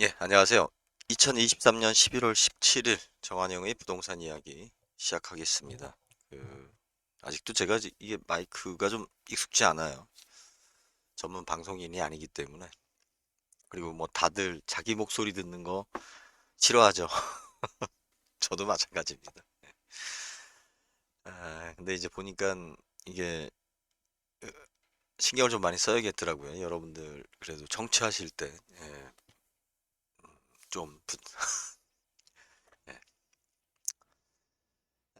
예, 안녕하세요. 2023년 11월 17일 정한영의 부동산 이야기 시작하겠습니다. 아직도 제가 이게 마이크가 좀 익숙지 않아요. 전문 방송인이 아니기 때문에. 그리고 뭐 다들 자기 목소리 듣는 거 싫어하죠. 저도 마찬가지입니다. 근데 이제 보니까 이게 신경을 좀 많이 써야겠더라고요. 여러분들 그래도 청취하실 때, 좀,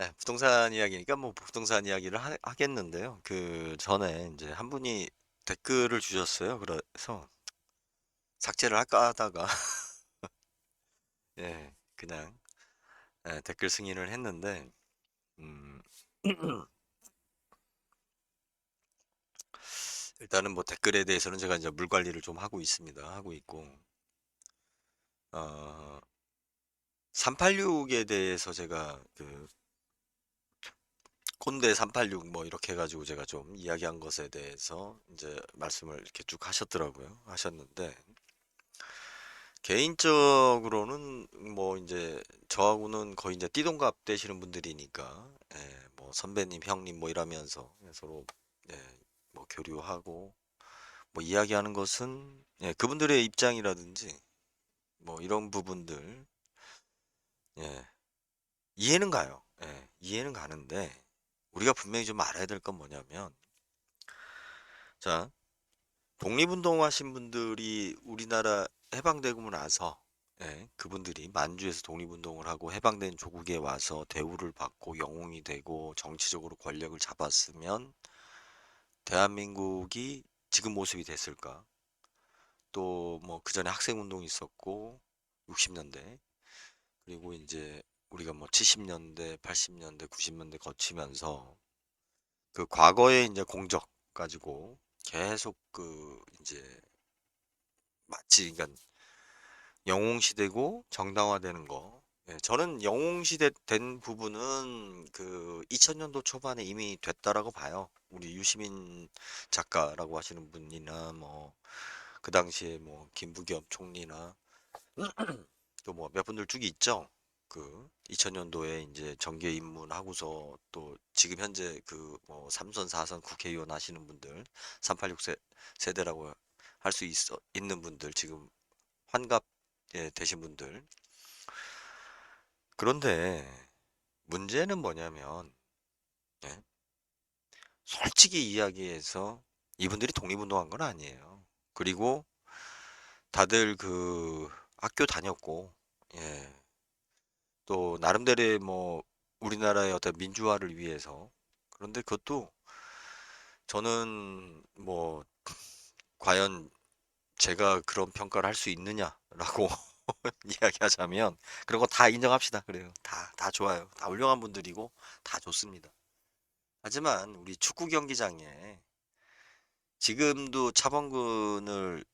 예, 부동산 이야기니까 뭐 부동산 이야기를 하겠는데요. 그 전에 이제 한 분이 댓글을 주셨어요. 그래서 삭제를 할까 하다가 그냥 댓글 승인을 했는데 음, 일단은 뭐 댓글에 대해서는 제가 이제 물 관리를 좀 하고 있습니다. 하고 있고 386에 대해서 제가 그 콘대 386 뭐 이렇게 해가지고 제가 좀 이야기한 것에 대해서 이제 말씀을 이렇게 쭉 하셨는데 개인적으로는 뭐 이제 저하고는 거의 이제 띠동갑 되시는 분들이니까 뭐 선배님, 형님 뭐 이러면서 서로 예, 뭐 교류하고 뭐 이야기하는 것은 그분들의 입장이라든지 뭐 이런 부분들 예, 이해는 가요. 이해는 가는데 우리가 분명히 좀 알아야 될 건 뭐냐면 자, 독립운동하신 분들이 우리나라 해방되고 나서 그분들이 만주에서 독립운동을 하고 해방된 조국에 와서 대우를 받고 영웅이 되고 정치적으로 권력을 잡았으면 대한민국이 지금 모습이 됐을까? 또 뭐 그 전에 학생운동이 있었고 60년대 그리고 이제 우리가 뭐 70년대, 80년대, 90년대 거치면서 그 과거의 이제 공적 가지고 계속 그 이제 마치 그러니까 영웅시대고 정당화되는 거. 저는 영웅시대 된 부분은 그 2000년도 초반에 이미 됐다라고 봐요. 우리 유시민 작가라고 하시는 분이나 뭐 그 당시에 뭐 김부겸 총리나 또 뭐 몇 분들 쭉 있죠. 그 2000년도에 이제 정계 입문하고서 또 지금 현재 그 뭐 3선 4선 국회의원 하시는 분들 386 세대라고 할 수 있는 분들 지금 환갑 되신 분들. 그런데 문제는 뭐냐면 예, 솔직히 이야기해서 이분들이 독립운동한 건 아니에요. 그리고 다들 그 학교 다녔고 예, 또 나름대로의 뭐 우리나라의 어떤 민주화를 위해서 그런데 그것도 저는 뭐 과연 제가 그런 평가를 할 수 있느냐라고 이야기하자면 그런 거 다 인정합시다. 그래요. 다 좋아요. 다 훌륭한 분들이고 다 좋습니다. 하지만 우리 축구 경기장에 지금도 차범근을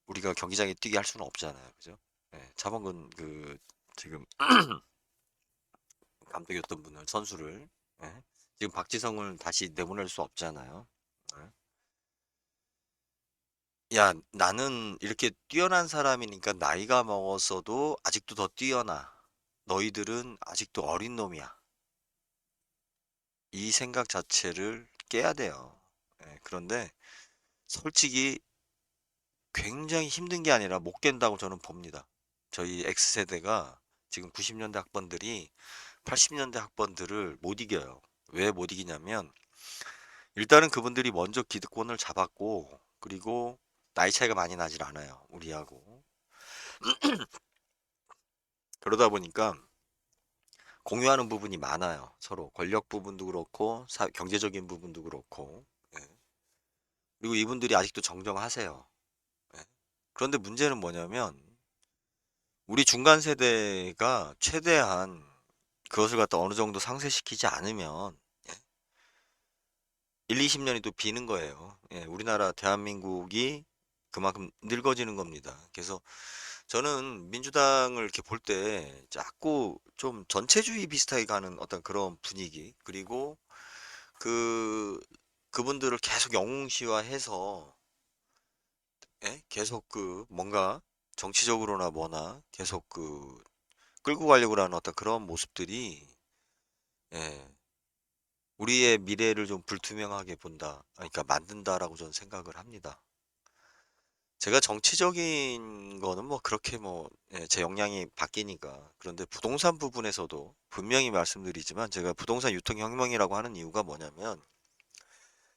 우리가 경기장에 뛰게 할 수는 없잖아요. 그죠? 차범근 그 지금 감독이었던 분을 선수를 예, 지금 박지성을 다시 내보낼 수 없잖아요. 야, 나는 이렇게 뛰어난 사람이니까 나이가 먹었어도 아직도 더 뛰어나. 너희들은 아직도 어린 놈이야. 이 생각 자체를 깨야 돼요. 그런데 솔직히 굉장히 힘든 게 아니라 못 깬다고 저는 봅니다. 저희 X세대가 지금 90년대 학번들이 80년대 학번들을 못 이겨요. 왜 못 이기냐면 일단은 그분들이 먼저 기득권을 잡았고 그리고 나이 차이가 많이 나질 않아요. 우리하고. 그러다 보니까 공유하는 부분이 많아요. 서로 권력 부분도 그렇고 경제적인 부분도 그렇고. 예. 그리고 이분들이 아직도 정정하세요. 예. 그런데 문제는 뭐냐면 우리 중간 세대가 최대한 그것을 갖다 어느 정도 상쇄시키지 않으면 예, 1, 20년이 또 비는 거예요. 우리나라 대한민국이 그만큼 늙어지는 겁니다. 그래서 저는 민주당을 이렇게 볼 때 자꾸 좀 전체주의 비슷하게 가는 어떤 그런 분위기 그리고 그 그분들을 계속 영웅시화해서 계속 그 뭔가 정치적으로나 뭐나 계속 끌고 가려고 하는 어떤 그런 모습들이 예, 우리의 미래를 좀 불투명하게 본다. 그러니까 만든다라고 저는 생각을 합니다. 제가 정치적인 거는 뭐 그렇게 뭐, 예, 제 역량이 바뀌니까. 그런데 부동산 부분에서도 분명히 말씀드리지만 제가 부동산 유통혁명이라고 하는 이유가 뭐냐면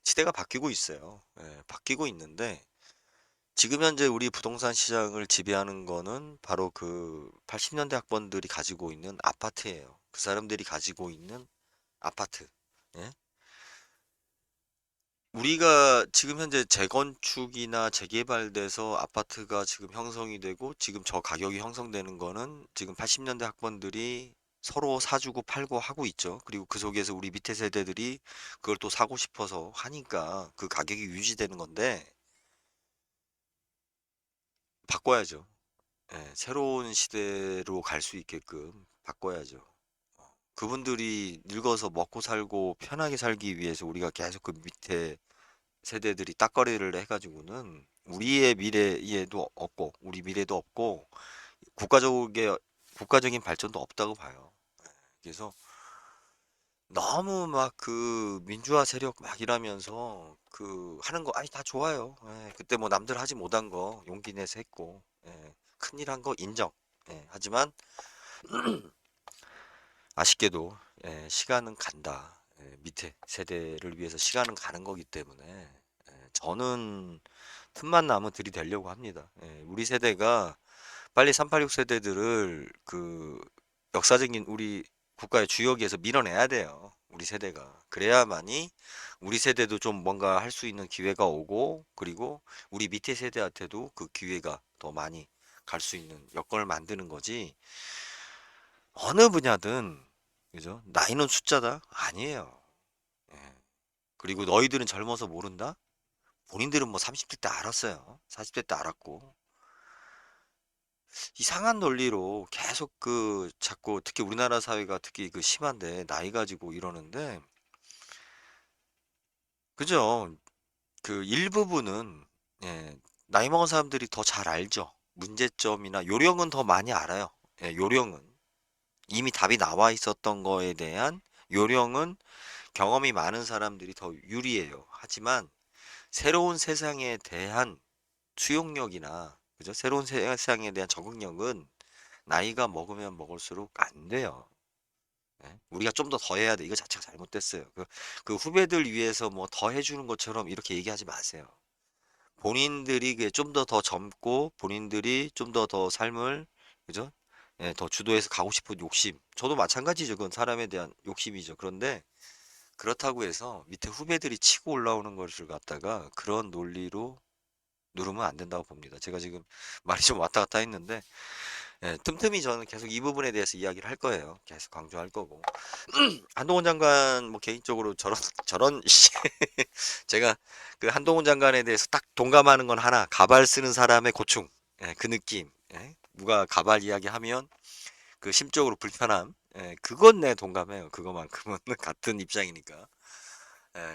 시대가 바뀌고 있어요. 예, 바뀌고 있는데 지금 현재 우리 부동산 시장을 지배하는 거는 바로 그 80년대 학번들이 가지고 있는 아파트예요. 그 사람들이 가지고 있는 아파트. 예? 우리가 지금 현재 재건축이나 재개발돼서 아파트가 지금 형성이 되고 지금 저 가격이 형성되는 거는 지금 80년대 학번들이 서로 사주고 팔고 하고 있죠. 그리고 그 속에서 우리 밑에 세대들이 그걸 또 사고 싶어서 하니까 그 가격이 유지되는 건데 바꿔야죠. 예, 새로운 시대로 갈 수 있게끔 바꿔야죠. 그분들이 늙어서 먹고 살고 편하게 살기 위해서 우리가 계속 그 밑에 세대들이 딱거리를 해가지고는 우리의 미래에도 없고 우리 미래도 없고 국가적의 국가적인 발전도 없다고 봐요. 그래서 너무 막 그 민주화 세력 막 이러면서 그 하는 거 아니 다 좋아요. 예, 그때 뭐 남들 하지 못한 거 용기 내서 했고 예, 큰일 한 거 인정. 예, 하지만 아쉽게도 예, 시간은 간다. 예, 밑에 세대를 위해서 시간은 가는 거기 때문에 저는 틈만 나면 들이대려고 합니다. 예, 우리 세대가 빨리 386 세대들을 그 역사적인 우리 국가의 주역에서 밀어내야 돼요. 우리 세대가. 그래야만이 우리 세대도 좀 뭔가 할 수 있는 기회가 오고 그리고 우리 밑에 세대한테도 그 기회가 더 많이 갈 수 있는 여건을 만드는 거지. 어느 분야든 그죠? 나이는 숫자다? 아니에요. 예. 그리고 너희들은 젊어서 모른다? 본인들은 뭐 30대 때 알았어요. 40대 때 알았고. 이상한 논리로 계속 자꾸 특히 우리나라 사회가 특히 그 심한데 나이 가지고 이러는데 그죠? 그 일부분은 예, 나이 먹은 사람들이 더 잘 알죠. 문제점이나 요령은 더 많이 알아요. 예, 요령은 이미 답이 나와 있었던 거에 대한 요령은 경험이 많은 사람들이 더 유리해요. 하지만 새로운 세상에 대한 수용력이나 그죠? 새로운 세상에 대한 적응력은 나이가 먹으면 먹을수록 안 돼요. 예? 우리가 좀 더 해야 돼. 이거 자체가 잘못됐어요. 그 후배들 위해서 뭐 더 해주는 것처럼 이렇게 얘기하지 마세요. 본인들이 좀 더 젊고 본인들이 좀 더 삶을 그죠? 예, 더 주도해서 가고 싶은 욕심. 저도 마찬가지죠. 그건 사람에 대한 욕심이죠. 그런데 그렇다고 해서 밑에 후배들이 치고 올라오는 것을 갖다가 그런 논리로 누르면 안 된다고 봅니다. 제가 지금 말이 좀 왔다 갔다 했는데 예, 틈틈이 저는 계속 이 부분에 대해서 이야기를 할 거예요. 계속 강조할 거고. 한동훈 장관 뭐 개인적으로 저런 저런 씨, 제가 그 한동훈 장관에 대해서 딱 동감하는 건 하나 가발 쓰는 사람의 고충 예, 그 느낌 예, 누가 가발 이야기하면 그 심적으로 불편함 예, 그건 내 동감해요. 그거만큼은 같은 입장이니까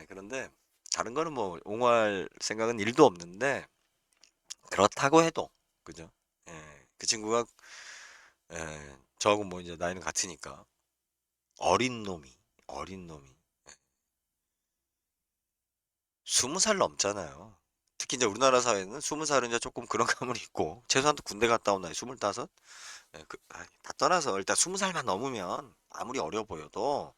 그런데 다른 거는 뭐 옹호할 생각은 일도 없는데 그렇다고 해도 그죠? 그 친구가 저하고 뭐 이제 나이는 같으니까 어린 놈이 어린 놈이 20살 넘잖아요. 특히 이제 우리나라 사회는 20살은 이제 조금 그런 감은 있고 최소한 또 군대 갔다 온 나이 25? 다 떠나서 일단 20살만 넘으면 아무리 어려 보여도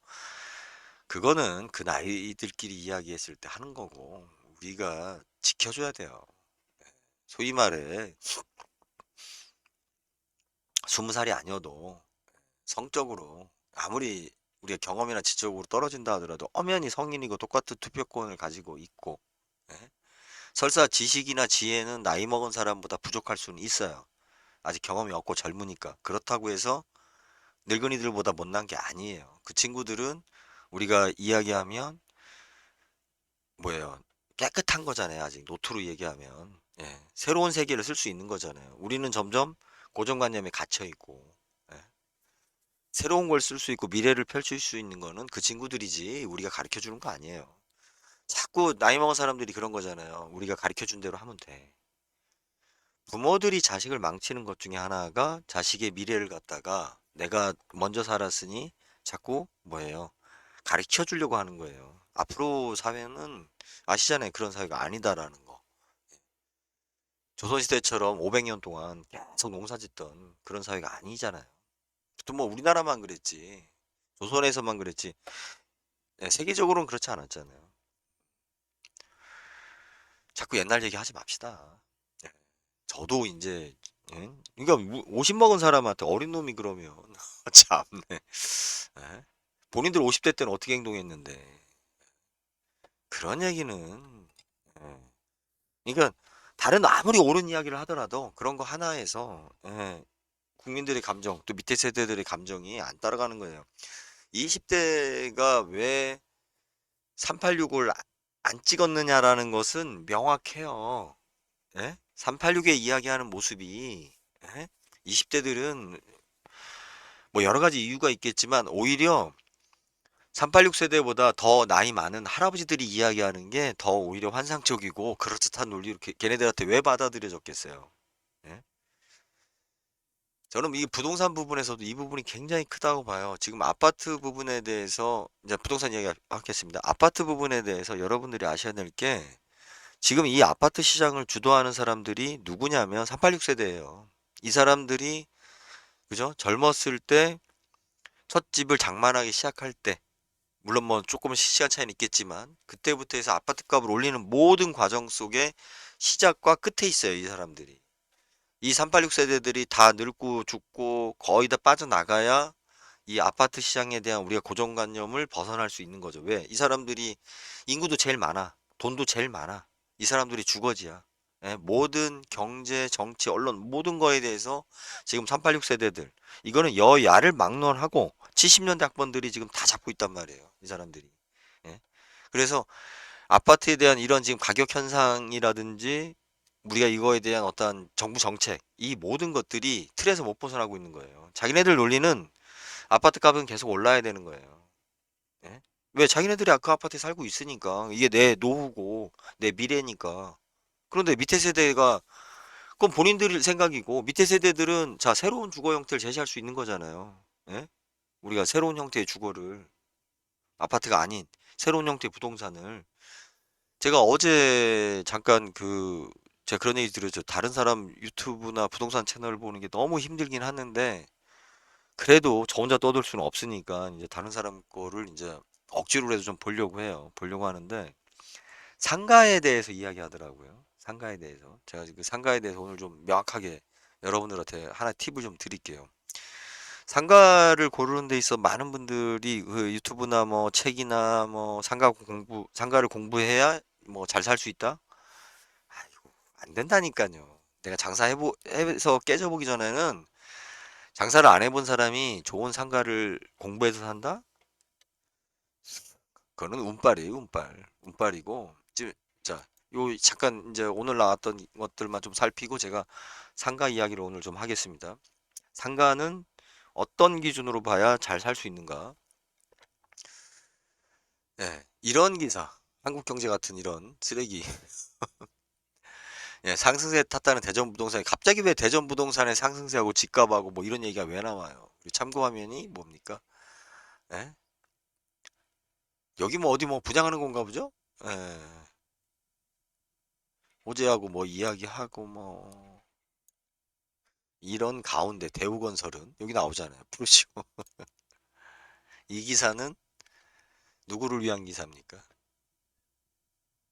그거는 그 나이들끼리 이야기했을 때 하는 거고 우리가 지켜줘야 돼요. 소위 말해 20살이 아니어도 성적으로 아무리 우리가 경험이나 지적으로 떨어진다 하더라도 엄연히 성인이고 똑같은 투표권을 가지고 있고 예? 설사 지식이나 지혜는 나이 먹은 사람보다 부족할 수는 있어요. 아직 경험이 없고 젊으니까. 그렇다고 해서 늙은이들보다 못난 게 아니에요. 그 친구들은 우리가 이야기하면 뭐예요? 깨끗한 거잖아요. 아직 노트로 얘기하면. 예. 새로운 세계를 쓸 수 있는 거잖아요. 우리는 점점 고정관념에 갇혀 있고 예. 새로운 걸 쓸 수 있고 미래를 펼칠 수 있는 거는 그 친구들이지 우리가 가르쳐 주는 거 아니에요. 자꾸 나이 먹은 사람들이 그런 거잖아요. 우리가 가르쳐 준 대로 하면 돼. 부모들이 자식을 망치는 것 중에 하나가 자식의 미래를 갖다가 내가 먼저 살았으니 자꾸 뭐예요? 가르쳐 주려고 하는 거예요. 앞으로 사회는 아시잖아요. 그런 사회가 아니다라는 거. 조선시대처럼 500년 동안 계속 농사 짓던 그런 사회가 아니잖아요. 또 뭐 우리나라만 그랬지. 조선에서만 그랬지. 예, 세계적으로는 그렇지 않았잖아요. 자꾸 옛날 얘기 하지 맙시다. 예, 저도 이제 예? 그러니까 50 먹은 사람한테 어린 놈이 그러면 참네. 예? 본인들 50대 때는 어떻게 행동했는데 그런 얘기는 예. 그러니까 다른 아무리 옳은 이야기를 하더라도 그런 거 하나에서 예, 국민들의 감정 또 밑에 세대들의 감정이 안 따라가는 거예요. 20대가 왜 386을 안 찍었느냐라는 것은 명확해요. 예? 386에 이야기하는 모습이 예? 20대들은 뭐 여러 가지 이유가 있겠지만 오히려 386 세대보다 더 나이 많은 할아버지들이 이야기하는 게 더 오히려 환상적이고 그럴듯한 논리로 걔네들한테 왜 받아들여졌겠어요. 예? 저는 이 부동산 부분에서도 이 부분이 굉장히 크다고 봐요. 지금 아파트 부분에 대해서 이제 부동산 이야기 하겠습니다. 아파트 부분에 대해서 여러분들이 아셔야 될 게 지금 이 아파트 시장을 주도하는 사람들이 누구냐면 386 세대예요. 이 사람들이 그죠? 젊었을 때 첫 집을 장만하기 시작할 때 물론 뭐 조금 시간 차이는 있겠지만 그때부터 해서 아파트 값을 올리는 모든 과정 속에 시작과 끝에 있어요, 이 사람들이. 이 386 세대들이 다 늙고 죽고 거의 다 빠져나가야 이 아파트 시장에 대한 우리가 고정관념을 벗어날 수 있는 거죠. 왜? 이 사람들이 인구도 제일 많아. 돈도 제일 많아. 이 사람들이 주거지야. 예, 모든 경제, 정치, 언론 모든 거에 대해서 지금 386 세대들 이거는 여야를 막론하고 70년대 학번들이 지금 다 잡고 있단 말이에요. 이 사람들이. 예. 그래서 아파트에 대한 이런 지금 가격 현상이라든지 우리가 이거에 대한 어떤 정부 정책 이 모든 것들이 틀에서 못 벗어나고 있는 거예요. 자기네들 논리는 아파트 값은 계속 올라야 되는 거예요. 예? 왜 자기네들이 그 아파트에 살고 있으니까 이게 내 노후고 내 미래니까. 그런데 밑에 세대가 그건 본인들 생각이고 밑에 세대들은 자 새로운 주거 형태를 제시할 수 있는 거잖아요. 예? 우리가 새로운 형태의 주거를 아파트가 아닌 새로운 형태의 부동산을 제가 어제 잠깐 제가 그런 얘기 들었죠. 다른 사람 유튜브나 부동산 채널 보는 게 너무 힘들긴 하는데 그래도 저 혼자 떠들 수는 없으니까 이제 다른 사람 거를 이제 억지로라도 좀 보려고 해요. 보려고 하는데 상가에 대해서 이야기하더라고요. 상가에 대해서 제가 그 상가에 대해서 오늘 좀 명확하게 여러분들한테 하나 팁을 좀 드릴게요. 상가를 고르는 데 있어 많은 분들이 그 유튜브나 뭐 책이나 뭐 상가를 공부해야 뭐 잘 살 수 있다? 아이고, 안 된다니까요. 내가 해서 깨져보기 전에는 장사를 안 해본 사람이 좋은 상가를 공부해서 산다? 그거는 운빨이에요, 운빨. 운빨이고, 지금, 자, 요, 잠깐, 이제 오늘 나왔던 것들만 좀 살피고 제가 상가 이야기를 오늘 좀 하겠습니다. 상가는 어떤 기준으로 봐야 잘 살 수 있는가? 예, 이런 기사, 한국경제 같은 이런 쓰레기, 예, 상승세 탔다는 대전부동산이 갑자기 왜 대전부동산의 상승세하고 집값하고 뭐 이런 얘기가 왜 나와요? 그리고 참고화면이 뭡니까? 예? 여기 뭐 어디 뭐 분양하는 건가 보죠? 예, 호재하고 뭐 이야기하고 뭐 이런 가운데 대우건설은 여기 나오잖아요. 프로시오. 이 기사는 누구를 위한 기사입니까?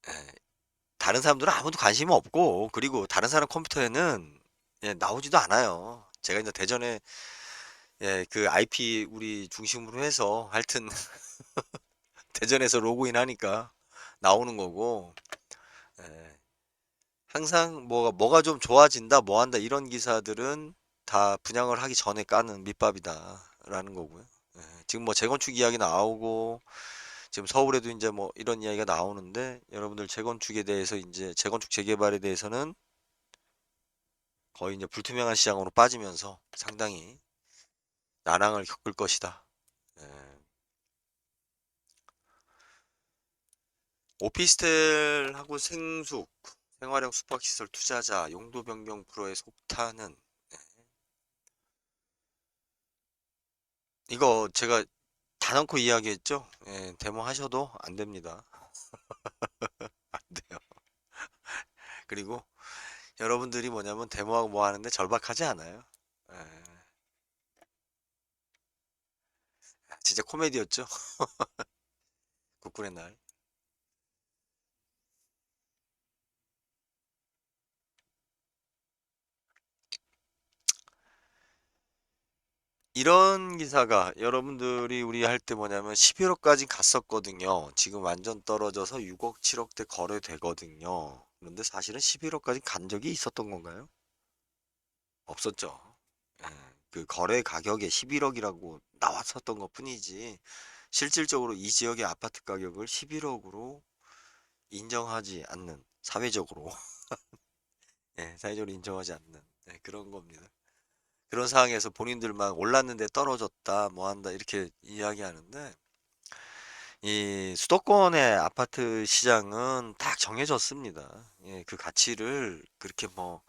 예, 다른 사람들은 아무도 관심이 없고 그리고 다른 사람 컴퓨터에는 예, 나오지도 않아요. 제가 이제 대전에 예, 그 IP 우리 중심으로 해서 하여튼 대전에서 로그인 하니까 나오는 거고 예, 항상 뭐가 좀 좋아진다 뭐 한다 이런 기사들은 다 분양을 하기 전에 까는 밑밥이다라는 거고요. 예, 지금 뭐 재건축 이야기 나오고 지금 서울에도 이제 뭐 이런 이야기가 나오는데 여러분들 재건축에 대해서 이제 재건축 재개발에 대해서는 거의 이제 불투명한 시장으로 빠지면서 상당히 난항을 겪을 것이다. 예, 오피스텔하고 생숙. 생활형 숙박시설 투자자 용도 변경 프로의 속타는 이거 제가 단언코 이야기했죠? 예, 데모 하셔도 안 됩니다. 안 돼요. 그리고 여러분들이 뭐냐면 데모하고 뭐 하는데 절박하지 않아요. 예, 진짜 코미디였죠? 국군의 날. 이런 기사가 여러분들이 우리 할 때 뭐냐면 11억까지 갔었거든요. 지금 완전 떨어져서 6억, 7억대 거래되거든요. 그런데 사실은 11억까지 간 적이 있었던 건가요? 없었죠. 예, 그 거래 가격에 11억이라고 나왔었던 것 뿐이지 실질적으로 이 지역의 아파트 가격을 11억으로 인정하지 않는 사회적으로 예, 사회적으로 인정하지 않는 예, 그런 겁니다. 그런 상황에서 본인들 막 올랐는데 떨어졌다 뭐 한다 이렇게 이야기하는데 이 수도권의 아파트 시장은 딱 정해졌습니다. 예, 그 가치를 그렇게 뭐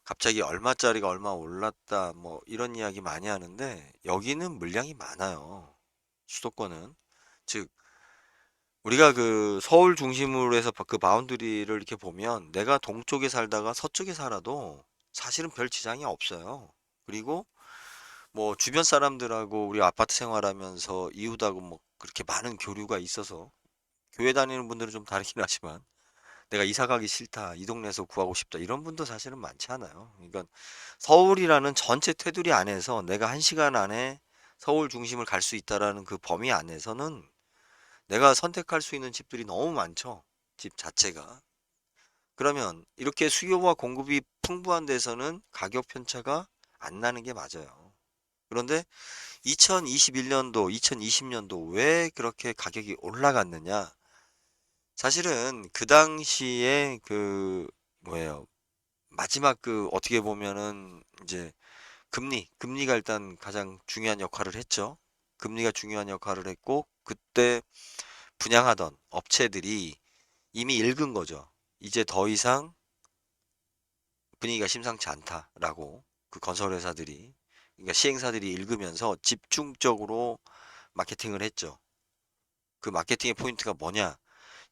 갑자기 얼마짜리가 얼마 올랐다 뭐 이런 이야기 많이 하는데 여기는 물량이 많아요. 수도권은. 즉 우리가 그 서울 중심으로 해서 그 바운드리를 이렇게 보면 내가 동쪽에 살다가 서쪽에 살아도 사실은 별 지장이 없어요. 그리고 뭐 주변 사람들하고 우리 아파트 생활하면서 이웃하고 뭐 그렇게 많은 교류가 있어서 교회 다니는 분들은 좀 다르긴 하지만 내가 이사 가기 싫다, 이 동네에서 구하고 싶다 이런 분도 사실은 많지 않아요. 그러니까 서울이라는 전체 테두리 안에서 내가 한 시간 안에 서울 중심을 갈 수 있다라는 그 범위 안에서는 내가 선택할 수 있는 집들이 너무 많죠. 집 자체가. 그러면 이렇게 수요와 공급이 풍부한 데서는 가격 편차가 안 나는 게 맞아요. 그런데 2021년도, 2020년도 왜 그렇게 가격이 올라갔느냐? 사실은 그 당시에 그 뭐예요? 마지막 그 어떻게 보면은 이제 금리가 일단 가장 중요한 역할을 했죠. 금리가 중요한 역할을 했고 그때 분양하던 업체들이 이미 읽은 거죠. 이제 더 이상 분위기가 심상치 않다라고 그 건설회사들이 그러니까 시행사들이 읽으면서 집중적으로 마케팅을 했죠. 그 마케팅의 포인트가 뭐냐?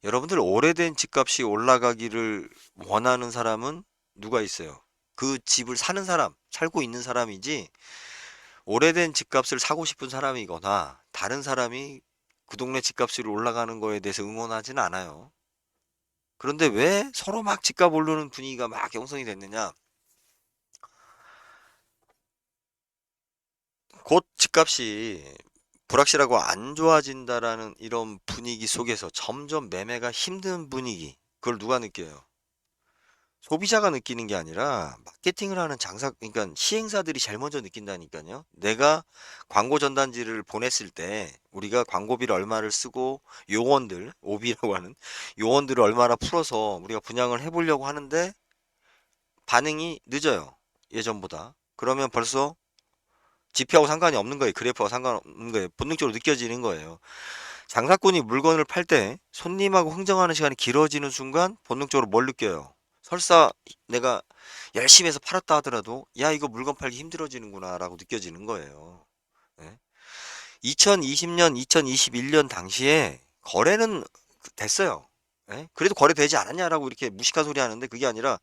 여러분들 오래된 집값이 올라가기를 원하는 사람은 누가 있어요? 그 집을 사는 사람, 살고 있는 사람이지 오래된 집값을 사고 싶은 사람이거나 다른 사람이 그 동네 집값이 올라가는 거에 대해서 응원하지는 않아요. 그런데 왜 서로 막 집값 오르는 분위기가 막 형성이 됐느냐? 곧 집값이 불확실하고 안 좋아진다라는 이런 분위기 속에서 점점 매매가 힘든 분위기. 그걸 누가 느껴요? 소비자가 느끼는 게 아니라 마케팅을 하는 그러니까 시행사들이 제일 먼저 느낀다니까요. 내가 광고 전단지를 보냈을 때 우리가 광고비를 얼마를 쓰고 요원들, 오비라고 하는 요원들을 얼마나 풀어서 우리가 분양을 해보려고 하는데 반응이 늦어요. 예전보다. 그러면 벌써 지표하고 상관이 없는 거예요. 그래프하고 상관없는 거예요. 본능적으로 느껴지는 거예요. 장사꾼이 물건을 팔 때 손님하고 흥정하는 시간이 길어지는 순간 본능적으로 뭘 느껴요? 설사 내가 열심히 해서 팔았다 하더라도 야 이거 물건 팔기 힘들어지는구나 라고 느껴지는 거예요. 예? 2020년, 2021년 당시에 거래는 됐어요. 예? 그래도 거래되지 않았냐라고 이렇게 무식한 소리 하는데 그게 아니라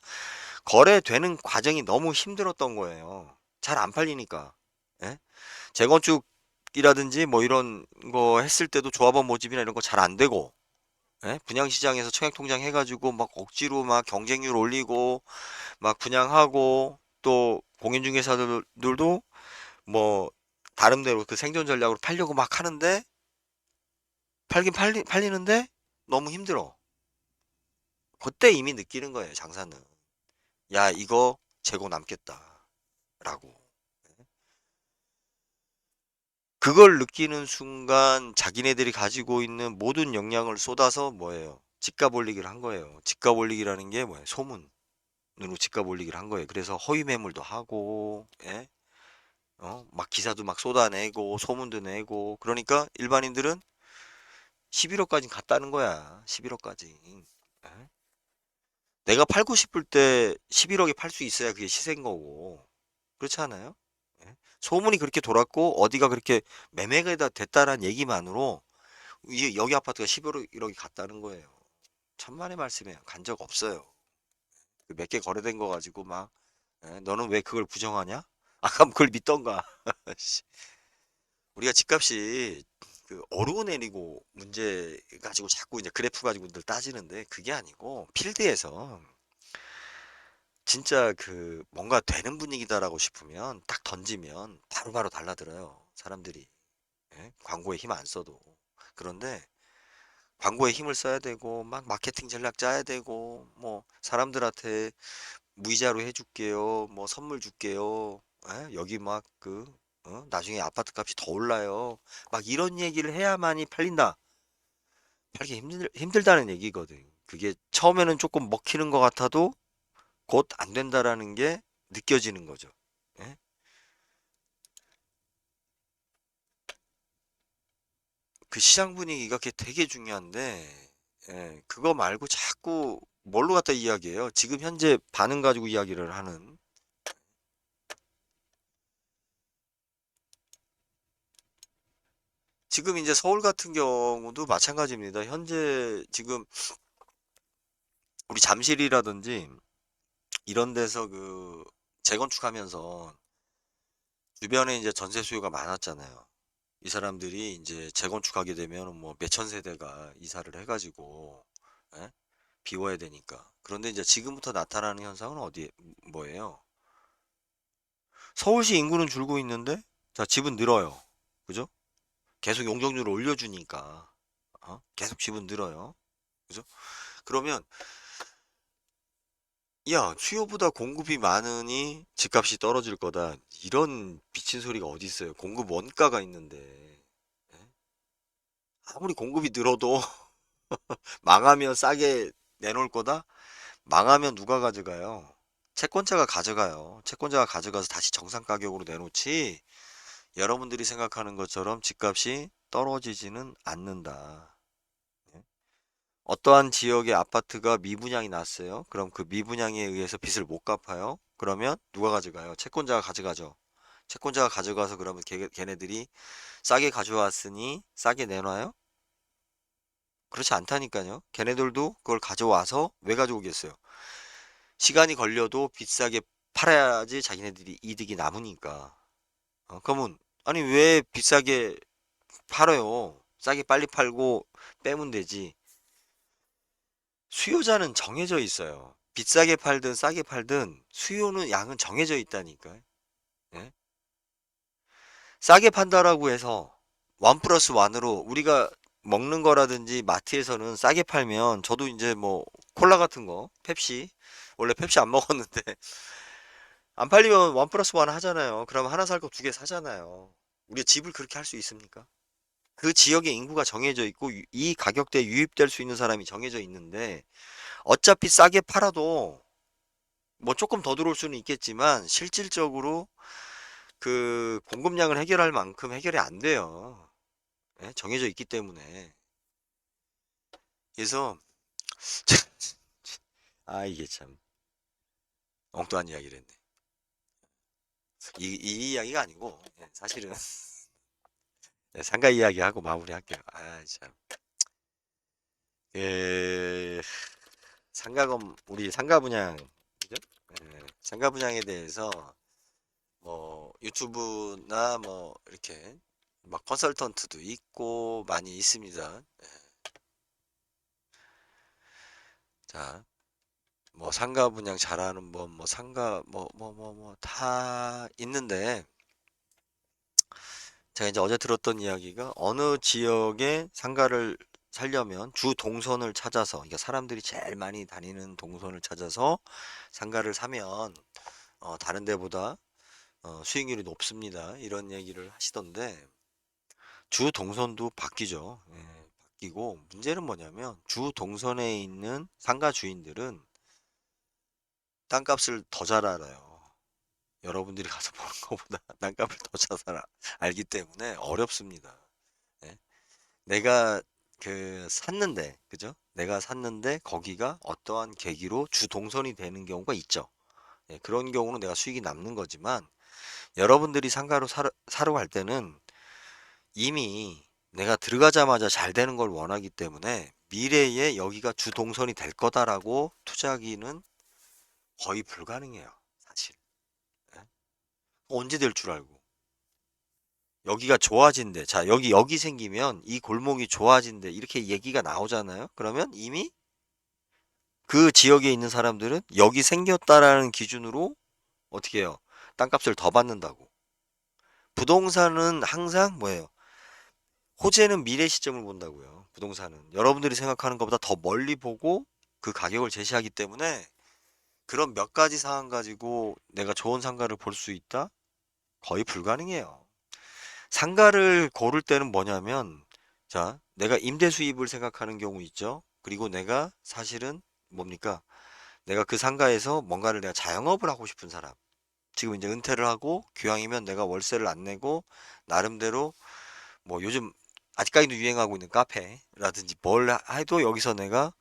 거래되는 과정이 너무 힘들었던 거예요. 잘 안 팔리니까. 예? 재건축이라든지 뭐 이런 거 했을 때도 조합원 모집이나 이런 거 잘 안 되고 예? 분양시장에서 청약통장 해가지고 막 억지로 막 경쟁률 올리고 막 분양하고 또 공인중개사들도 뭐 다름대로 그 생존 전략으로 팔려고 막 하는데 팔리는데 너무 힘들어. 그때 이미 느끼는 거예요, 장사는. 야, 이거 재고 남겠다. 라고. 그걸 느끼는 순간 자기네들이 가지고 있는 모든 역량을 쏟아서 뭐예요? 집값 올리기를 한 거예요. 집값 올리기라는 게 뭐예요? 소문으로 집값 올리기를 한 거예요. 그래서 허위 매물도 하고, 예? 막 기사도 막 쏟아내고, 소문도 내고, 그러니까 일반인들은 11호까지 갔다는 거야. 11호까지. 내가 팔고 싶을 때 11억에 팔 수 있어야 그게 시세인 거고. 그렇지 않아요? 예? 소문이 그렇게 돌았고 어디가 그렇게 매매가 됐다라는 얘기만으로 여기 아파트가 11억이 갔다는 거예요. 천만의 말씀이에요. 간 적 없어요. 몇 개 거래된 거 가지고 막 너는 왜 그걸 부정하냐? 아까 그걸 믿던가. 씨. 우리가 집값이 그 오르내리고 문제 가지고 자꾸 이제 그래프 가지고들 따지는데 그게 아니고 필드에서 진짜 그 뭔가 되는 분위기다라고 싶으면 딱 던지면 바로바로 달라들어요. 사람들이. 예? 광고에 힘 안 써도. 그런데 광고에 힘을 써야 되고 막 마케팅 전략 짜야 되고 뭐 사람들한테 무이자로 해줄게요. 뭐 선물 줄게요. 예? 여기 막 나중에 아파트 값이 더 올라요. 막 이런 얘기를 해야만이 팔린다. 팔기 힘들다는 얘기거든. 그게 처음에는 조금 먹히는 것 같아도 곧 안 된다라는 게 느껴지는 거죠. 예? 그 시장 분위기가 그게 되게 중요한데, 그거 말고 자꾸 뭘로 갖다 이야기해요? 지금 현재 반응 가지고 이야기를 하는. 지금 이제 서울 같은 경우도 마찬가지입니다. 현재 지금 우리 잠실이라든지 이런 데서 그 재건축하면서 주변에 이제 전세 수요가 많았잖아요. 이 사람들이 이제 재건축하게 되면 뭐 몇천 세대가 이사를 해가지고 예? 비워야 되니까. 그런데 이제 지금부터 나타나는 현상은 뭐예요? 서울시 인구는 줄고 있는데, 자, 집은 늘어요. 그죠? 계속 용적률을 올려주니까, 계속 집은 늘어요. 그죠? 그러면, 야, 수요보다 공급이 많으니 집값이 떨어질 거다. 이런 미친 소리가 어디 있어요? 공급 원가가 있는데. 예? 아무리 공급이 늘어도 망하면 싸게 내놓을 거다? 망하면 누가 가져가요? 채권자가 가져가요. 채권자가 가져가서 다시 정상 가격으로 내놓지. 여러분들이 생각하는 것처럼 집값이 떨어지지는 않는다. 예? 어떠한 지역의 아파트가 미분양이 났어요. 그럼 그 미분양에 의해서 빚을 못 갚아요. 그러면 누가 가져가요? 채권자가 가져가죠. 채권자가 가져가서 그러면 걔네들이 싸게 가져왔으니 싸게 내놔요? 그렇지 않다니까요. 걔네들도 그걸 가져와서 왜 가져오겠어요? 시간이 걸려도 비싸게 팔아야지 자기네들이 이득이 남으니까. 그러면 아니 왜 비싸게 팔아요? 싸게 빨리 팔고 빼면 되지. 수요자는 정해져 있어요. 비싸게 팔든 싸게 팔든 수요는 양은 정해져 있다니까. 예? 싸게 판다라고 해서 원 플러스 원으로 우리가 먹는 거라든지 마트에서는 싸게 팔면 저도 이제 뭐 콜라 같은 거, 펩시 원래 펩시 안 먹었는데 안 팔리면 원 플러스 원 하잖아요. 그럼 하나 살 거 두 개 사잖아요. 우리 집을 그렇게 할 수 있습니까? 그 지역의 인구가 정해져 있고 이 가격대에 유입될 수 있는 사람이 정해져 있는데 어차피 싸게 팔아도 뭐 조금 더 들어올 수는 있겠지만 실질적으로 그 공급량을 해결할 만큼 해결이 안 돼요. 예? 정해져 있기 때문에. 그래서 아 이게 참 엉뚱한 이야기를 했네. 이 이야기가 아니고 사실은 상가 이야기하고 마무리할게요. 아 참. 그 상가건 우리 상가 분양 그죠? 상가 분양에 대해서 뭐 유튜브나 뭐 이렇게 막 컨설턴트도 있고 많이 있습니다. 자, 뭐 상가 분양 잘하는 뭐 상가 뭐 다 있는데 제가 이제 어제 들었던 이야기가 어느 지역에 상가를 살려면 주 동선을 찾아서 그러니까 사람들이 제일 많이 다니는 동선을 찾아서 상가를 사면 다른 데보다 수익률이 높습니다. 이런 얘기를 하시던데 주 동선도 바뀌죠. 바뀌고 문제는 뭐냐면 주 동선에 있는 상가 주인들은 땅값을 더 잘 알아요. 여러분들이 가서 보는 것보다 땅값을 더 잘 알기 때문에 어렵습니다. 예. 내가 샀는데, 그죠? 내가 샀는데 거기가 어떠한 계기로 주동선이 되는 경우가 있죠. 예, 그런 경우는 내가 수익이 남는 거지만 여러분들이 상가로 사러 갈 때는 이미 내가 들어가자마자 잘 되는 걸 원하기 때문에 미래에 여기가 주동선이 될 거다라고 투자하기는 거의 불가능해요. 사실. 예? 언제 될 줄 알고. 여기가 좋아진대. 자, 여기 생기면 이 골목이 좋아진대. 이렇게 얘기가 나오잖아요. 그러면 이미 그 지역에 있는 사람들은 여기 생겼다라는 기준으로 어떻게 해요? 땅값을 더 받는다고. 부동산은 항상 뭐예요? 호재는 미래 시점을 본다고요. 부동산은. 여러분들이 생각하는 것보다 더 멀리 보고 그 가격을 제시하기 때문에 그런 몇 가지 상황 가지고 내가 좋은 상가를 볼 수 있다? 거의 불가능해요. 상가를 고를 때는 뭐냐면, 자, 내가 임대 수입을 생각하는 경우 있죠. 그리고 내가 사실은 뭡니까? 내가 그 상가에서 뭔가를 내가 자영업을 하고 싶은 사람. 지금 이제 은퇴를 하고 교양이면 내가 월세를 안 내고 나름대로 뭐 요즘 아직까지도 유행하고 있는 카페라든지 뭘 해도 여기서 내가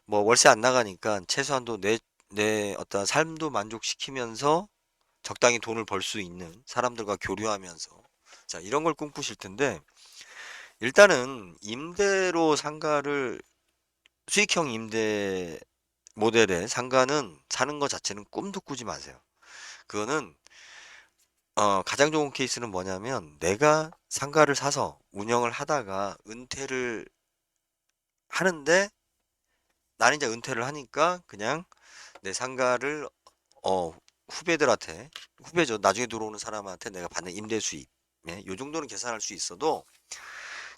뭐 월세 안 나가니까 최소한도 내 어떤 삶도 만족시키면서 적당히 돈을 벌 수 있는 사람들과 교류하면서 자, 이런 걸 꿈꾸실 텐데 일단은 임대로 상가를 수익형 임대 모델의 상가는 사는 것 자체는 꿈도 꾸지 마세요. 그거는 가장 좋은 케이스는 뭐냐면 내가 상가를 사서 운영을 하다가 은퇴를 하는데 나는 이제 은퇴를 하니까 그냥 내 상가를 어 후배들한테 후배죠. 나중에 들어오는 사람한테 내가 받는 임대 수입 예, 요 정도는 계산할 수 있어도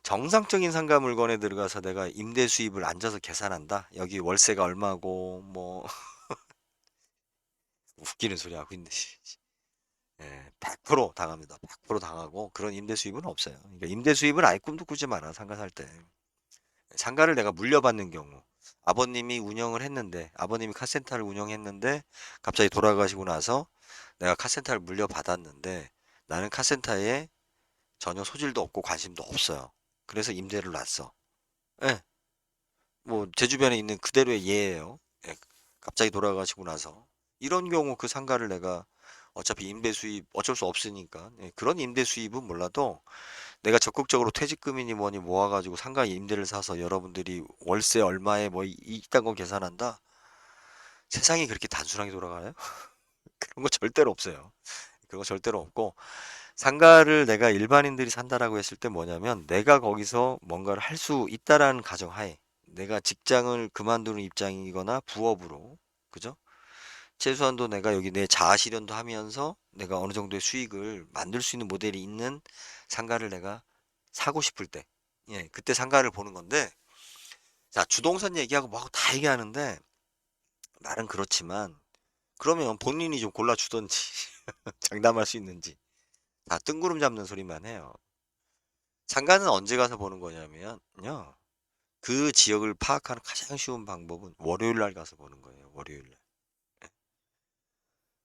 정상적인 상가 물건에 들어가서 내가 임대 수입을 앉아서 계산한다. 여기 월세가 얼마고 뭐 웃기는 소리 하고 있네. 예, 100% 당합니다. 100% 당하고 그런 임대 수입은 없어요. 그러니까 임대 수입은 아예 꿈도 꾸지 마라. 상가 살 때. 상가를 내가 물려받는 경우 아버님이 운영을 했는데 아버님이 카센터를 운영했는데 갑자기 돌아가시고 나서 내가 카센터를 물려받았는데 나는 카센터에 전혀 소질도 없고 관심도 없어요. 그래서 임대를 놨어. 예, 뭐 제 주변에 있는 그대로의 예예요. 예, 갑자기 돌아가시고 나서 이런 경우 그 상가를 내가 어차피 임대 수입 어쩔 수 없으니까 예, 그런 임대 수입은 몰라도 내가 적극적으로 퇴직금이니 뭐니 모아가지고 상가 임대를 사서 여러분들이 월세 얼마에 뭐 이딴 거 계산한다? 세상이 그렇게 단순하게 돌아가요? 그런 거 절대로 없어요. 그런 거 절대로 없고 상가를 내가 일반인들이 산다라고 했을 때 뭐냐면 내가 거기서 뭔가를 할 수 있다라는 가정하에 내가 직장을 그만두는 입장이거나 부업으로 그죠? 최소한도 내가 여기 내 자아 실현도 하면서 내가 어느 정도의 수익을 만들 수 있는 모델이 있는 상가를 내가 사고 싶을 때, 예, 그때 상가를 보는 건데, 자, 주동산 얘기하고 뭐 다 얘기하는데, 말은 그렇지만, 그러면 본인이 좀 골라주던지, 장담할 수 있는지, 다 뜬구름 잡는 소리만 해요. 상가는 언제 가서 보는 거냐면요, 그 지역을 파악하는 가장 쉬운 방법은 월요일 날 가서 보는 거예요, 월요일 날.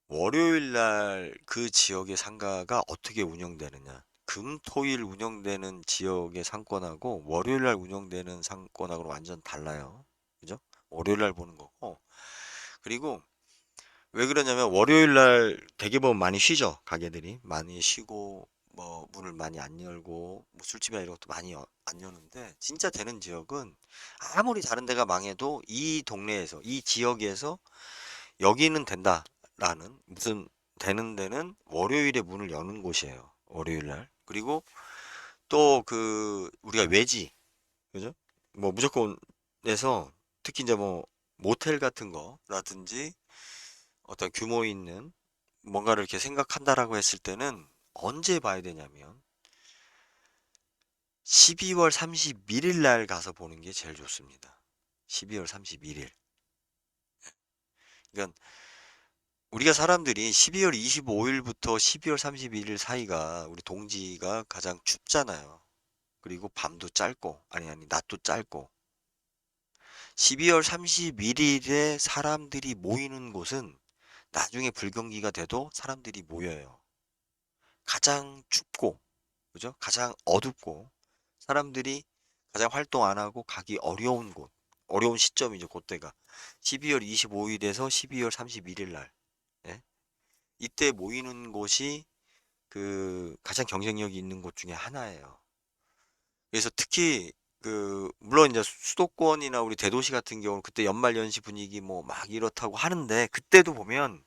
월요일 날 그 지역의 상가가 어떻게 운영되느냐. 금, 토, 일 운영되는 지역의 상권하고 월요일 날 운영되는 상권하고는 완전 달라요. 그죠? 월요일 날 보는 거고. 그리고 왜 그러냐면 월요일 날 대개보면 많이 쉬죠. 가게들이. 많이 쉬고 뭐 문을 많이 안 열고 뭐 술집이나 이런 것도 많이 안 여는데 진짜 되는 지역은 아무리 다른 데가 망해도 이 동네에서 이 지역에서 여기는 된다라는 무슨 되는 데는 월요일에 문을 여는 곳이에요. 월요일 날. 그리고 또 그 우리가 외지, 그죠? 뭐 무조건에서 특히 이제 뭐 모텔 같은 거라든지 어떤 규모 있는 뭔가를 이렇게 생각한다라고 했을 때는 언제 봐야 되냐면 12월 31일 날 가서 보는 게 제일 좋습니다. 12월 31일. 그러니까 우리가 사람들이 12월 25일부터 12월 31일 사이가 우리 동지가 가장 춥잖아요. 그리고 밤도 짧고, 아니, 낮도 짧고. 12월 31일에 사람들이 모이는 곳은 나중에 불경기가 돼도 사람들이 모여요. 가장 춥고, 그죠? 가장 어둡고, 사람들이 가장 활동 안 하고 가기 어려운 곳, 어려운 시점이죠. 그때가 12월 25일에서 12월 31일 날, 예? 이때 모이는 곳이 그 가장 경쟁력이 있는 곳 중에 하나예요. 그래서 특히 그 물론 이제 수도권이나 우리 대도시 같은 경우는 그때 연말 연시 분위기 뭐 막 이렇다고 하는데 그때도 보면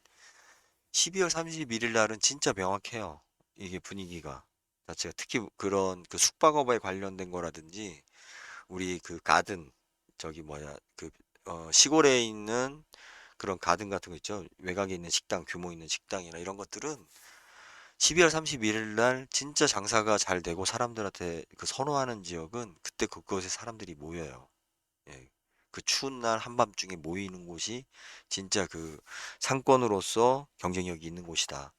12월 31일 날은 진짜 명확해요. 이게 분위기가 자체가 특히 그런 그 숙박업에 관련된 거라든지 우리 그 가든 저기 뭐야 그 시골에 있는 그런 가든 같은 거 있죠. 외곽에 있는 식당 규모 있는 식당이나 이런 것들은 12월 31일 날 진짜 장사가 잘 되고 사람들한테 그 선호하는 지역은 그때 그곳에 사람들이 모여요. 예. 그 추운 날 한밤중에 모이는 곳이 진짜 그 상권으로서 경쟁력이 있는 곳이다.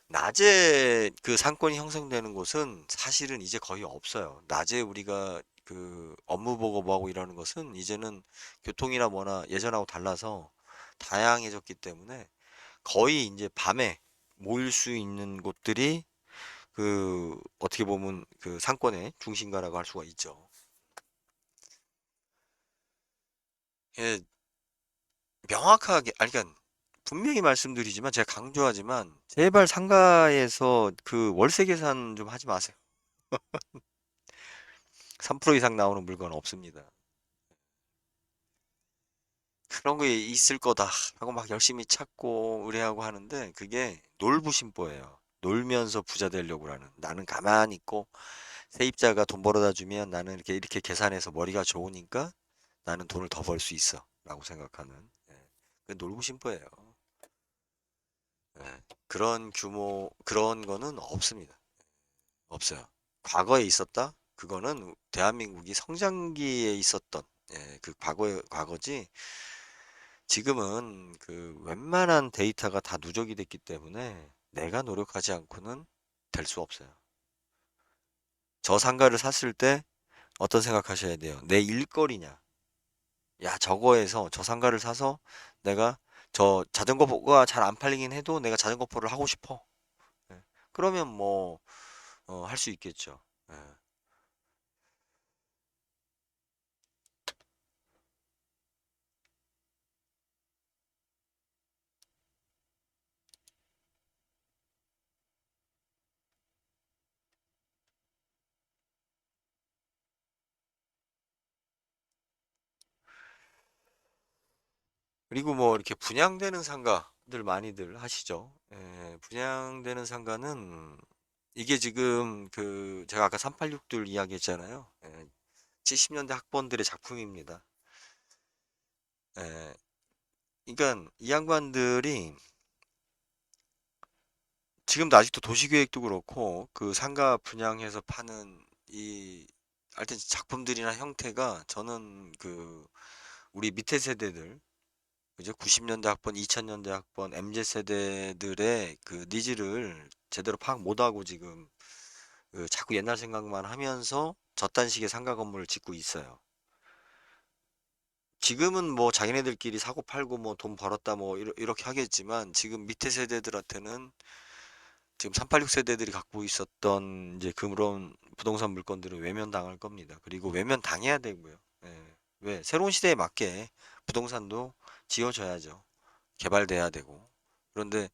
낮에 그 상권이 형성되는 곳은 사실은 이제 거의 없어요. 낮에 우리가 그 업무 보고 뭐하고 이러는 것은 이제는 교통이나 뭐나 예전하고 달라서 다양해졌기 때문에 거의 이제 밤에 모일 수 있는 곳들이 그 어떻게 보면 그 상권의 중심가라고 할 수가 있죠. 예, 명확하게, 아니, 그러니까 분명히 말씀드리지만 제가 강조하지만 제발 상가에서 그 월세 계산 좀 하지 마세요. 3% 이상 나오는 물건 없습니다. 그런 거 있을 거다 하고 막 열심히 찾고 의뢰하고 하는데 그게 놀부심보예요. 놀면서 부자 되려고 하는. 나는 가만히 있고 세입자가 돈 벌어다 주면 나는 이렇게 계산해서 머리가 좋으니까 나는 돈을 더 벌 수 있어 라고 생각하는 예. 그 놀부심보예요. 예. 그런 규모 그런 거는 없습니다. 없어요. 과거에 있었다? 그거는 대한민국이 성장기에 있었던 그 과거의 과거지. 지금은 그 웬만한 데이터가 다 누적이 됐기 때문에 내가 노력하지 않고는 될 수 없어요. 저 상가를 샀을 때 어떤 생각하셔야 돼요? 내 일거리냐? 야, 저거에서 저 상가를 사서 내가 저 자전거가 잘 안 팔리긴 해도 내가 자전거포를 하고 싶어. 예. 그러면 뭐, 할 수 있겠죠. 예. 그리고 뭐 이렇게 분양되는 상가들 많이들 하시죠. 분양되는 상가는 이게 지금 그 제가 아까 386들 이야기했잖아요. 70년대 학번들의 작품입니다. 예, 그러니까 이 양반들이 지금도 아직도 도시계획도 그렇고 그 상가 분양해서 파는 이 하여튼 작품들이나 형태가 저는 그 우리 밑에 세대들 그죠? 90년대 학번, 2000년대 학번, MZ 세대들의 그 니즈를 제대로 파악 못하고 지금 그 자꾸 옛날 생각만 하면서 저딴 식의 상가 건물을 짓고 있어요. 지금은 뭐 자기네들끼리 사고 팔고 뭐 돈 벌었다 뭐 이렇게 하겠지만 지금 밑에 세대들한테는 지금 386 세대들이 갖고 있었던 이제 그런 부동산 물건들은 외면당할 겁니다. 그리고 외면당해야 되고요. 왜? 새로운 시대에 맞게 부동산도 지어져야죠. 개발돼야 되고. 그런데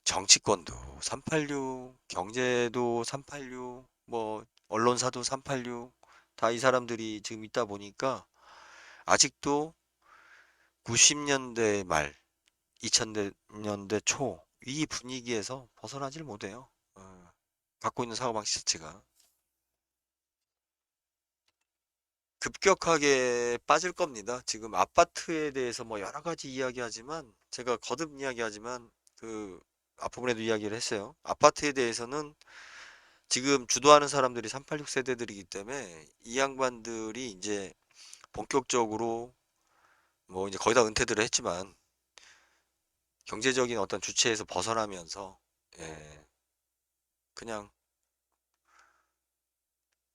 정치권도 386, 경제도 386, 뭐 언론사도 386, 다 이 사람들이 지금 있다 보니까 아직도 90년대 말, 2000년대 초 이 분위기에서 벗어나질 못해요. 갖고 있는 사고방식 자체가 급격하게 빠질 겁니다. 지금 아파트에 대해서 뭐 여러 가지 이야기하지만 제가 거듭 이야기하지만 그 앞부분에도 이야기를 했어요. 아파트에 대해서는 지금 주도하는 사람들이 386 세대들이기 때문에 이 양반들이 이제 본격적으로 뭐 이제 거의 다 은퇴들을 했지만 경제적인 어떤 주체에서 벗어나면서 예, 그냥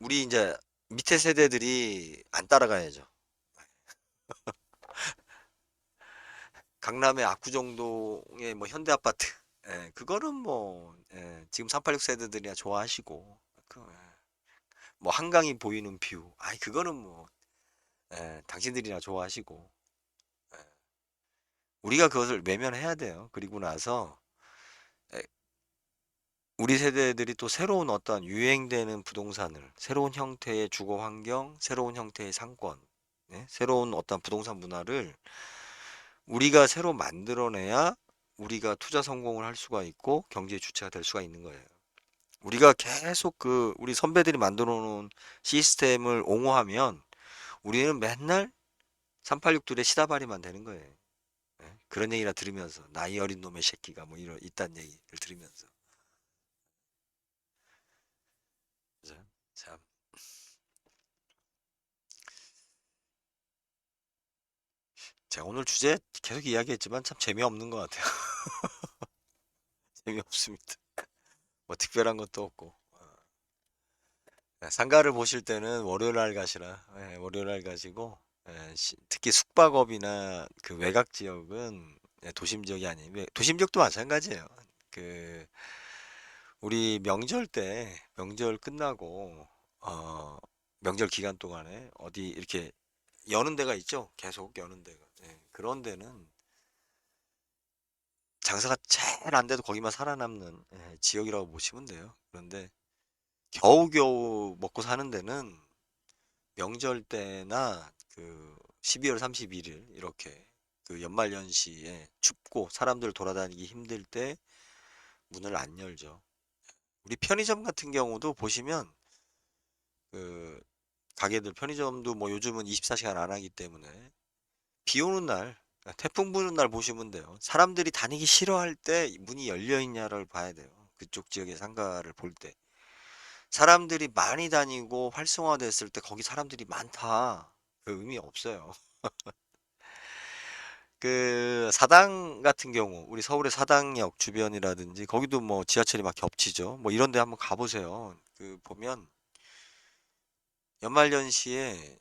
우리 이제 밑에 세대들이 안 따라가야죠. 강남의 압구정동의 뭐 현대 아파트 그거는 뭐 지금 386 세대들이야 좋아하시고 그, 뭐 한강이 보이는 뷰. 아이 그거는 뭐 당신들이나 좋아하시고 우리가 그것을 외면해야 돼요. 그리고 나서 에, 우리 세대들이 또 새로운 어떤 유행되는 부동산을 새로운 형태의 주거 환경, 새로운 형태의 상권, 새로운 어떤 부동산 문화를 우리가 새로 만들어내야 우리가 투자 성공을 할 수가 있고 경제의 주체가 될 수가 있는 거예요. 우리가 계속 그 우리 선배들이 만들어 놓은 시스템을 옹호하면 우리는 맨날 386둘의 시다발이만 되는 거예요. 그런 얘기나 들으면서 나이 어린 놈의 새끼가 뭐 이런 이딴 얘기를 들으면서 그죠? 참 제가 오늘 주제 계속 이야기했지만 참 재미없는 것 같아요. 재미없습니다. 뭐 특별한 것도 없고 상가를 보실 때는 월요일 날 가시라. 월요일 날 가시고 특히 숙박업이나 그 외곽 지역은 도심 지역이 아닌 도심 지역도 마찬가지예요. 그 우리 명절 때 명절 끝나고 어 명절 기간 동안에 어디 이렇게 여는 데가 있죠. 계속 여는 데가. 그런 데는 장사가 제일 안 돼도 거기만 살아남는 지역이라고 보시면 돼요. 그런데 겨우겨우 먹고 사는 데는 명절 때나 그 12월 31일 이렇게 그 연말연시에 춥고 사람들 돌아다니기 힘들 때 문을 안 열죠. 우리 편의점 같은 경우도 보시면 그 가게들 편의점도 뭐 요즘은 24시간 안 하기 때문에 비 오는 날, 태풍 부는 날 보시면 돼요. 사람들이 다니기 싫어할 때 문이 열려 있냐를 봐야 돼요. 그쪽 지역의 상가를 볼 때. 사람들이 많이 다니고 활성화됐을 때 거기 사람들이 많다. 그 의미 없어요. 그 사당 같은 경우, 우리 서울의 사당역 주변이라든지 거기도 뭐 지하철이 막 겹치죠. 뭐 이런 데 한번 가보세요. 그 보면 연말연시에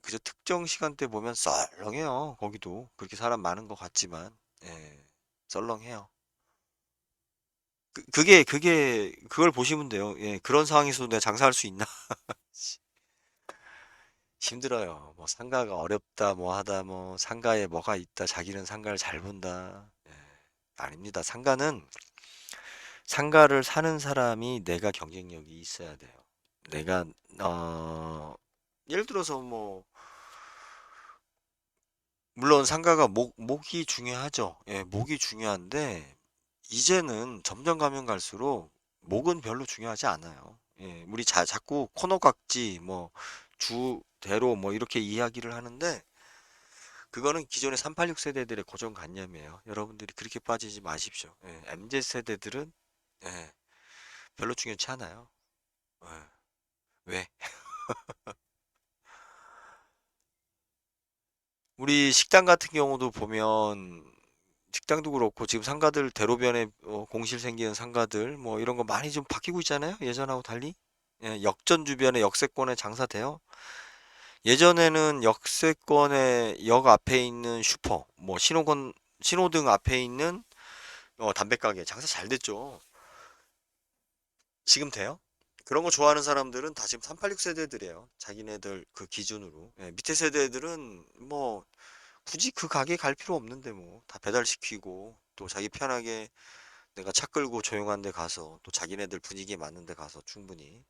그저 특정 시간대 보면 썰렁해요. 거기도 그렇게 사람 많은 것 같지만 썰렁해요. 그걸 보시면 돼요. 그런 상황에서도 내가 장사할 수 있나? 힘들어요. 뭐 상가가 어렵다, 뭐 하다, 뭐 상가에 뭐가 있다, 자기는 상가를 잘 본다. 아닙니다. 상가를 사는 사람이 내가 경쟁력이 있어야 돼요. 내가 어 예를 들어서 뭐 물론 상가가 목이 중요하죠. 목이 중요한데 이제는 점점 가면 갈수록 목은 별로 중요하지 않아요. 우리 자꾸 코너 각지 뭐 주대로 뭐 이렇게 이야기를 하는데 그거는 기존의 386 세대들의 고정관념이에요. 여러분들이 그렇게 빠지지 마십시오. MZ 세대들은 별로 중요치 않아요. 예, 왜? 우리 식당 같은 경우도 보면 식당도 그렇고 지금 상가들 대로변에 공실 생기는 상가들 뭐 이런 거 많이 좀 바뀌고 있잖아요. 예전하고 달리. 역전 주변에 역세권에 장사돼요. 예전에는 역세권의 역 앞에 있는 슈퍼, 뭐 신호등 앞에 있는 담배 가게 장사 잘 됐죠. 지금 돼요? 그런 거 좋아하는 사람들은 다 지금 386 세대들이에요. 자기네들 그 기준으로. 밑에 세대들은 뭐 굳이 그 가게 갈 필요 없는데 뭐 다 배달시키고 또 자기 편하게 내가 차 끌고 조용한 데 가서 또 자기네들 분위기에 맞는 데 가서 충분히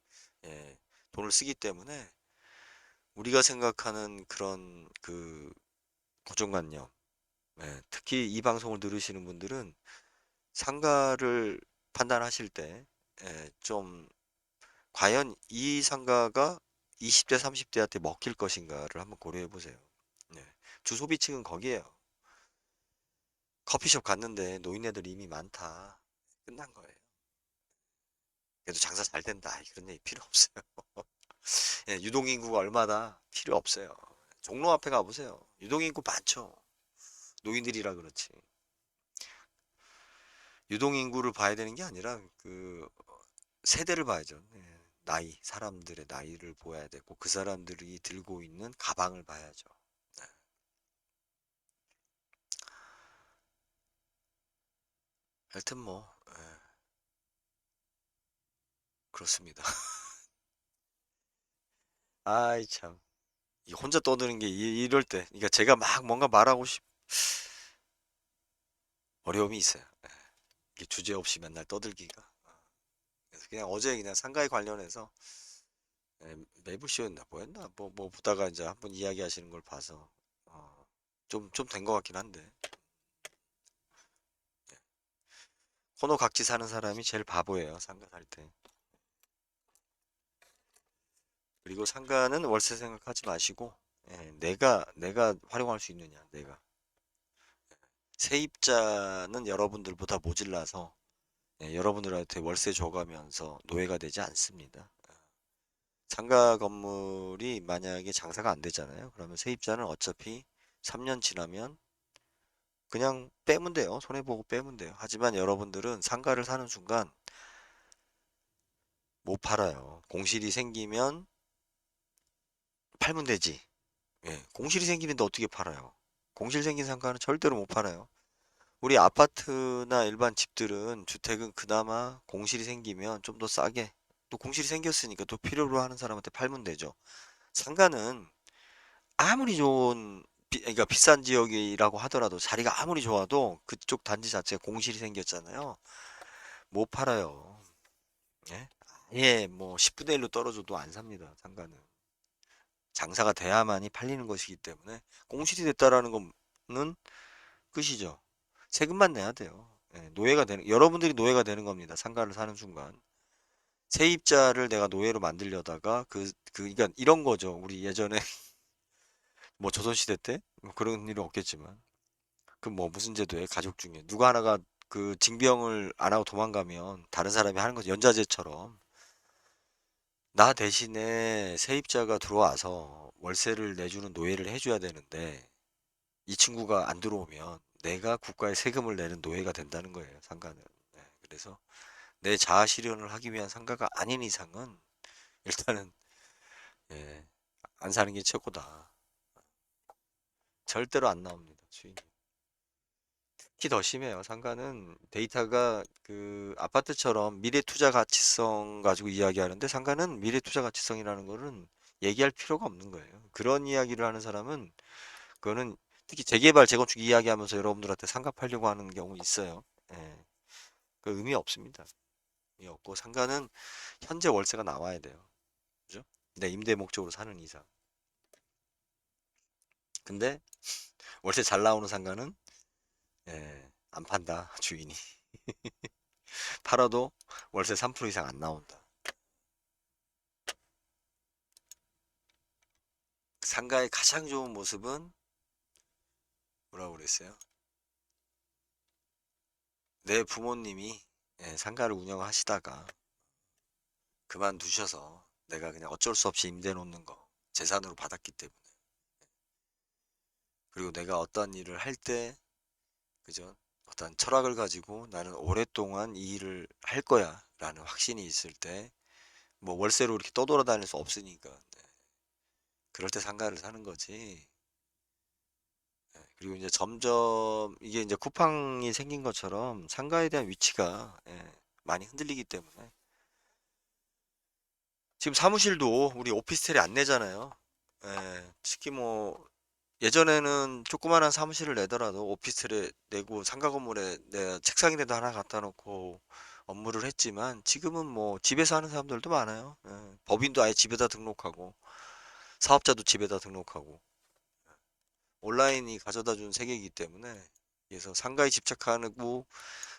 예, 돈을 쓰기 때문에 우리가 생각하는 그런 그 고정관념 특히 이 방송을 들으시는 분들은 상가를 판단하실 때 좀 과연 이 상가가 20대 30대한테 먹힐 것인가를 한번 고려해 보세요. 네. 주소비층은 거기에요. 커피숍 갔는데 노인네들 이미 많다. 끝난 거예요. 그래도 장사 잘 된다. 그런 얘기 필요 없어요. 유동인구가 얼마다 필요 없어요. 종로 앞에 가보세요. 유동인구 많죠. 노인들이라 그렇지. 유동인구를 봐야 되는 게 아니라 그 세대를 봐야죠. 나이, 사람들의 나이를 보아야 되고 그 사람들이 들고 있는 가방을 봐야죠. 네. 하여튼 뭐 그렇습니다. 아이 참. 이 혼자 떠드는 게 이럴 때, 그러니까 제가 막 뭔가 말하고 어려움이 있어요. 이게 주제 없이 맨날 떠들기가. 그래서 그냥 어제 그냥 상가에 관련해서 매불쇼였나 뭐였나 뭐 보다가 이제 한번 이야기하시는 걸 봐서 좀 된 것 같긴 한데 코너 각지 사는 사람이 제일 바보예요 상가 살 때. 그리고 상가는 월세 생각하지 마시고 내가 활용할 수 있느냐 내가 세입자는 여러분들보다 모질라서 여러분들한테 월세 줘가면서 노예가 되지 않습니다. 상가 건물이 만약에 장사가 안 되잖아요. 그러면 세입자는 어차피 3년 지나면 그냥 빼면 돼요. 손해보고 빼면 돼요. 하지만 여러분들은 상가를 사는 순간 못 팔아요. 공실이 생기면 팔면 되지. 공실이 생기는데 어떻게 팔아요? 공실 생긴 상가는 절대로 못 팔아요. 우리 아파트나 일반 집들은 주택은 그나마 공실이 생기면 좀 더 싸게 또 공실이 생겼으니까 또 필요로 하는 사람한테 팔면 되죠. 상가는 아무리 좋은 그러니까 비싼 지역이라고 하더라도 자리가 아무리 좋아도 그쪽 단지 자체가 공실이 생겼잖아요. 못 팔아요. 예? 아예 뭐 10분의 1로 떨어져도 안 삽니다. 상가는. 장사가 돼야만이 팔리는 것이기 때문에 공실이 됐다라는 거는 끝이죠. 세금만 내야 돼요. 노예가 되는 여러분들이 노예가 되는 겁니다. 상가를 사는 순간. 세입자를 내가 노예로 만들려다가 그러니까 이런 거죠. 우리 예전에 뭐 조선시대 때 뭐 그런 일은 없겠지만 그 뭐 무슨 제도에 가족 중에 누가 하나가 그 징병을 안 하고 도망가면 다른 사람이 하는 거죠. 연좌제처럼 나 대신에 세입자가 들어와서 월세를 내주는 노예를 해줘야 되는데 이 친구가 안 들어오면 내가 국가에 세금을 내는 노예가 된다는 거예요. 상가는. 그래서 내 자아 실현을 하기 위한 상가가 아닌 이상은 일단은 예, 안 사는 게 최고다. 절대로 안 나옵니다. 수익이. 특히 더 심해요. 상가는 데이터가 그 아파트처럼 미래 투자 가치성 가지고 이야기하는데 상가는 미래 투자 가치성이라는 거는 얘기할 필요가 없는 거예요. 그런 이야기를 하는 사람은 그거는 특히 재개발, 재건축 이야기하면서 여러분들한테 상가 팔려고 하는 경우 있어요. 예. 그 의미 없습니다. 의미 없고 상가는 현재 월세가 나와야 돼요. 그죠? 내 임대 목적으로 사는 이상. 근데 월세 잘 나오는 상가는 안 판다 주인이. 팔아도 월세 3% 이상 안 나온다. 상가의 가장 좋은 모습은 뭐라고 그랬어요? 내 부모님이 상가를 운영하시다가 그만두셔서 내가 그냥 어쩔 수 없이 임대 놓는 거 재산으로 받았기 때문에 그리고 내가 어떤 일을 할 때 그죠? 어떤 철학을 가지고 나는 오랫동안 이 일을 할 거야 라는 확신이 있을 때 뭐 월세로 이렇게 떠돌아다닐 수 없으니까 그럴 때 상가를 사는 거지. 그리고 이제 점점 이게 이제 쿠팡이 생긴 것처럼 상가에 대한 위치가 많이 흔들리기 때문에 지금 사무실도 우리 오피스텔이 안 내잖아요. 특히 뭐 예전에는 조그마한 사무실을 내더라도 오피스텔에 내고 상가 건물에 내 책상이라도 하나 갖다 놓고 업무를 했지만 지금은 뭐 집에서 하는 사람들도 많아요. 법인도 아예 집에다 등록하고 사업자도 집에다 등록하고 온라인이 가져다 준 세계이기 때문에 그래서 상가에 집착하고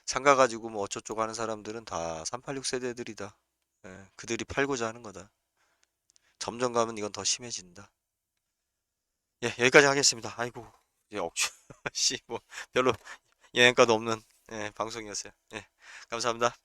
상가 가지고 뭐 어쩌고저쩌고 하는 사람들은 다 386 세대들이다. 그들이 팔고자 하는 거다. 점점 가면 이건 더 심해진다. 예, 여기까지 하겠습니다. 아이고, 이제 억지, 씨, 뭐, 별로 영양가도 없는, 방송이었어요. 예, 감사합니다.